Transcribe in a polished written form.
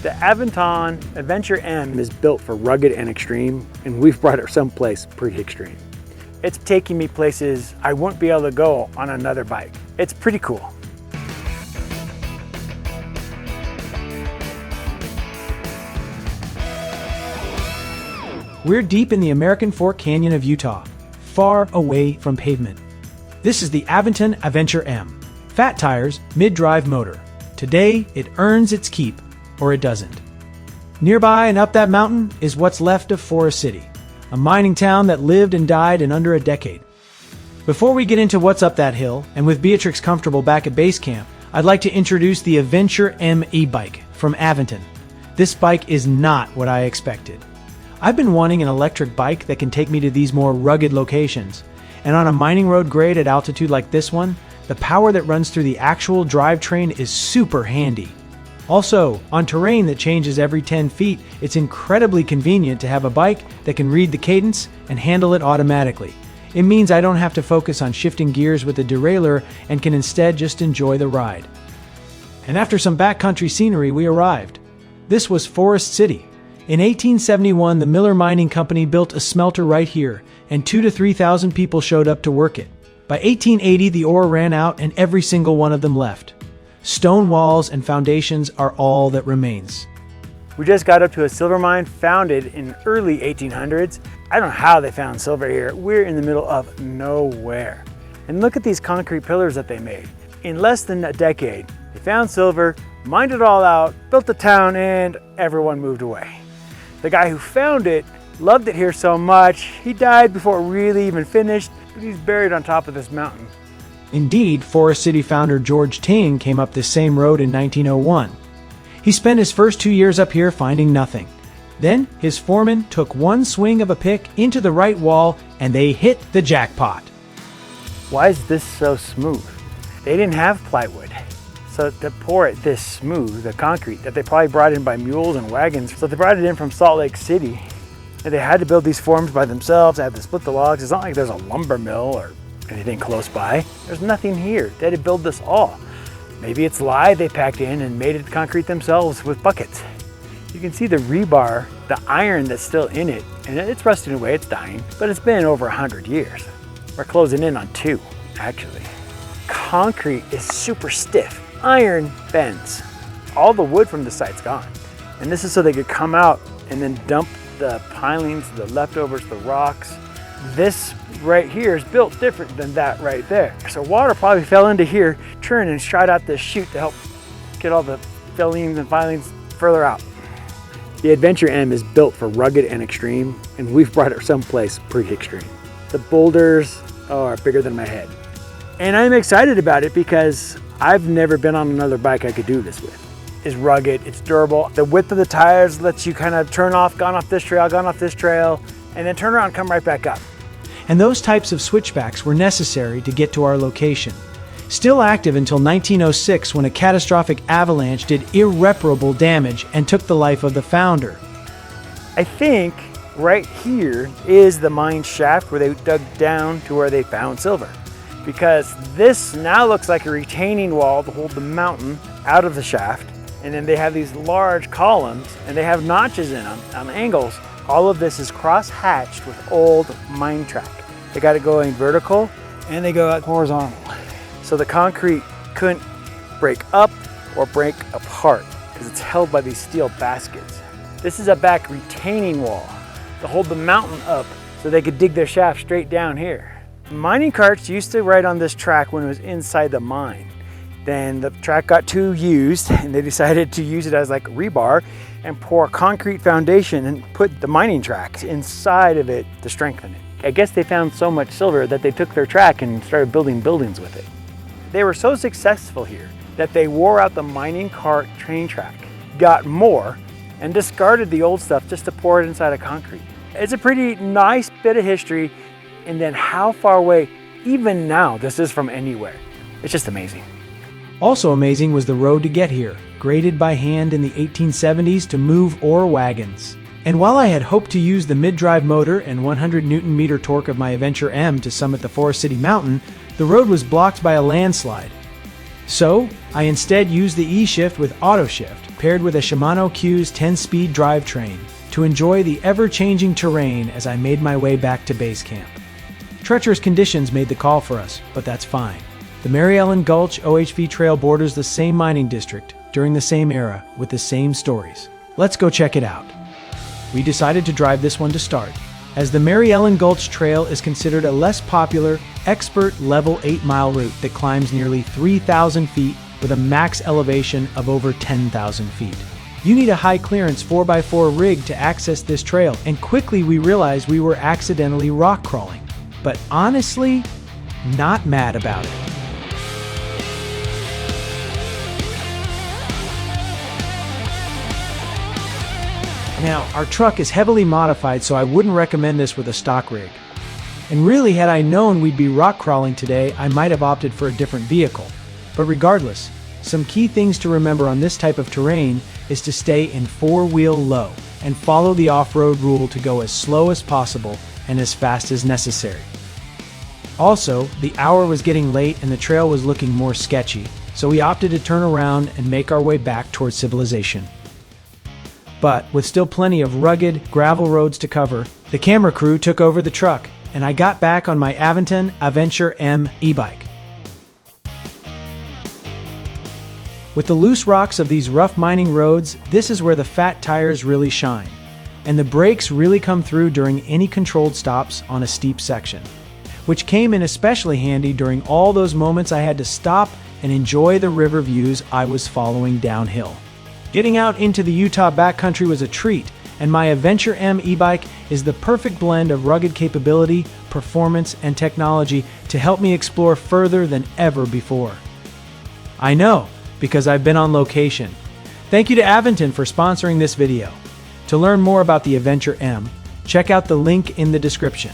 The Aventon Aventure M is built for rugged and extreme, and we've brought it someplace pretty extreme. It's taking me places I wouldn't be able to go on another bike. It's pretty cool. We're deep in the American Fork Canyon of Utah, far away from pavement. This is the Aventon Aventure M. Fat tires, mid-drive motor. Today, it earns its keep, or it doesn't. Nearby and up that mountain is what's left of Forest City, a mining town that lived and died in under a decade. Before we get into what's up that hill, and with Beatrix comfortable back at base camp, I'd like to introduce the Aventure M e-bike from Aventon. This bike is not what I expected. I've been wanting an electric bike that can take me to these more rugged locations, and on a mining road grade at altitude like this one, the power that runs through the actual drivetrain is super handy. Also, on terrain that changes every 10 feet, it's incredibly convenient to have a bike that can read the cadence and handle it automatically. It means I don't have to focus on shifting gears with the derailleur and can instead just enjoy the ride. And after some backcountry scenery, we arrived. This was Forest City. In 1871, the Miller Mining Company built a smelter right here, and 2,000 to 3,000 people showed up to work it. By 1880, the ore ran out and every single one of them left. Stone walls and foundations are all that remains. We just got up to a silver mine founded in early 1800s. I don't know how they found silver here. We're in the middle of nowhere. And look at these concrete pillars that they made. In less than a decade, they found silver, mined it all out, built the town, and everyone moved away. The guy who found it loved it here so much, he died before it really even finished, but he's buried on top of this mountain. Indeed, Forest City founder George Ting came up this same road in 1901. He spent his first 2 years up here finding nothing. Then his foreman took one swing of a pick into the right wall and they hit the jackpot. Why is this so smooth? They didn't have plywood. So to pour it this smooth, the concrete that they probably brought in by mules and wagons. So they brought it in from Salt Lake City. And they had to build these forms by themselves. They had to split the logs. It's not like there's a lumber mill or anything close by. There's nothing here. They had to build this all. Maybe it's lye they packed in and made it concrete themselves with buckets. You can see the rebar, the iron that's still in it, and it's rusting away, it's dying, but it's been over 100 years. We're closing in on 2, actually. Concrete is super stiff. Iron bends. All the wood from the site's gone. And this is so they could come out and then dump the pilings, the leftovers, the rocks. This right here is built different than that right there. So water probably fell into here, turned and shot out this chute to help get all the fillings and filings further out. The Aventure M is built for rugged and extreme, and we've brought it someplace pretty extreme. The boulders are bigger than my head. And I'm excited about it because I've never been on another bike I could do this with. It's rugged, it's durable. The width of the tires lets you kind of turn off, gone off this trail, and then turn around, come right back up. And those types of switchbacks were necessary to get to our location. Still active until 1906 when a catastrophic avalanche did irreparable damage and took the life of the founder. I think right here is the mine shaft where they dug down to where they found silver. Because this now looks like a retaining wall to hold the mountain out of the shaft. And then they have these large columns and they have notches in them on angles. All of this is cross-hatched with old mine track. They got it going vertical and they go out horizontal. So the concrete couldn't break up or break apart because it's held by these steel baskets. This is a back retaining wall to hold the mountain up so they could dig their shaft straight down here. Mining carts used to ride on this track when it was inside the mine. Then the track got too used and they decided to use it as like rebar and pour a concrete foundation and put the mining track inside of it to strengthen it. I guess they found so much silver that they took their track and started building buildings with it. They were so successful here that they wore out the mining cart train track, got more, and discarded the old stuff just to pour it inside of concrete. It's a pretty nice bit of history, and then how far away, even now, this is from anywhere. It's just amazing. Also amazing was the road to get here, graded by hand in the 1870s to move ore wagons. And while I had hoped to use the mid-drive motor and 100 Newton-meter torque of my Aventure M to summit the Forest City Mountain, the road was blocked by a landslide. So, I instead used the E-shift with auto shift, paired with a Shimano Q's 10-speed drivetrain to enjoy the ever-changing terrain as I made my way back to base camp. Treacherous conditions made the call for us, but that's fine. The Mary Ellen Gulch OHV trail borders the same mining district during the same era with the same stories. Let's go check it out. We decided to drive this one to start, as the Mary Ellen Gulch Trail is considered a less popular, expert level 8-mile route that climbs nearly 3,000 feet with a max elevation of over 10,000 feet. You need a high clearance 4x4 rig to access this trail, and quickly we realized we were accidentally rock crawling. But honestly, not mad about it. Now, our truck is heavily modified, so I wouldn't recommend this with a stock rig. And really, had I known we'd be rock crawling today, I might have opted for a different vehicle. But regardless, some key things to remember on this type of terrain is to stay in 4-wheel low and follow the off-road rule to go as slow as possible and as fast as necessary. Also, the hour was getting late and the trail was looking more sketchy, so we opted to turn around and make our way back towards civilization. But with still plenty of rugged, gravel roads to cover, the camera crew took over the truck, and I got back on my Aventon Aventure M e-bike. With the loose rocks of these rough mining roads, this is where the fat tires really shine, and the brakes really come through during any controlled stops on a steep section, which came in especially handy during all those moments I had to stop and enjoy the river views I was following downhill. Getting out into the Utah backcountry was a treat, and my Aventure M e-bike is the perfect blend of rugged capability, performance, and technology to help me explore further than ever before. I know, because I've been on location. Thank you to Aventon for sponsoring this video. To learn more about the Aventure M, check out the link in the description.